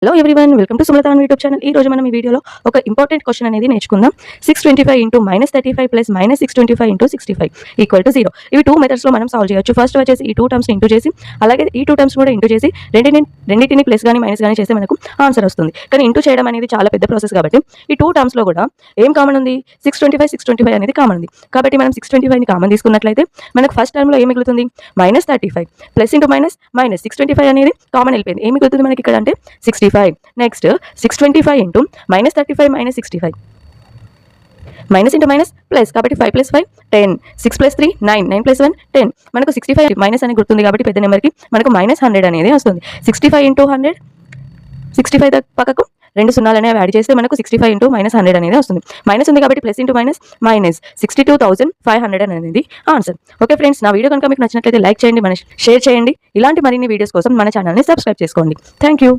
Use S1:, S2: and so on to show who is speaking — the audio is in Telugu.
S1: Hello everyone, welcome to Sumalatha YouTube channel. ఈ రోజు మనం ఈ వీడియోలో ఒక ఇంపార్టెంట్ క్వశ్చన్ అనేది నేర్చుకుందాం. 625 into -35 plus -625 into 65 equal to 0. ఇవి టూ మెథడ్స్లో మనం సాల్వ్ చేయొచ్చు. ఫస్ట్ వచ్చేసి ఈ టూ టర్మ్స్ని ఇంటూ చేసి, అలాగే ఈ టూ టర్మ్స్ కూడా ఇంటూ చేసి రెండింటిని ప్లస్ కానీ మైనస్ కానీ చేస్తే మనకు ఆన్సర్ వస్తుంది. కానీ ఇంటూ చేయడం అనేది చాలా పెద్ద ప్రాసెస్ కాబట్టి ఈ టూ టర్మ్స్లో కూడా ఏం కామన్ ఉంది? 625 అనేది కామన్ ఉంది. కాబట్టి మనం 625ని కామన్ తీసుకున్నట్లయితే మనకు ఫస్ట్ టర్మ్లో ఏం మిగులుతుంది? -35 ప్లస్ ఇంటూ మైనస్ -625 అనేది కామన్ వెళ్ళిపోయింది. ఏం మిగులుతుంది మనకి ఇక్కడ అంటే 65. Next 625 into -35 -65 minus into minus plus కాబట్టి 5 + 5 10 6 + 3 9 9 + 1 10 మనకు 65 మైనస్ అని గుర్తుంది కాబట్టి పెద్ద నెంబర్కి మనకు -100 అనేది వస్తుంది. 65 ఇంటూ 100 65 పక్కకు 2 సున్నాలు అనేవి యాడ్ చేస్తే మనకు 65 ఇంటూ -100 అనేది వస్తుంది. మైనస్ ఉంది కాబట్టి ప్లస్ ఇంటూ మైనస్ -62,500 అనేది ఆన్సర్. ఓకే ఫ్రెండ్స్, నా వీడియో కనుక మీకు నచ్చినట్లయితే లైక్ చేయండి, షేర్ చేయండి. ఇలాంటి మరిన్ని వీడియోస్ కోసం మన ఛానల్ని సబ్స్క్రైబ్ చేసుకోండి. Thank you.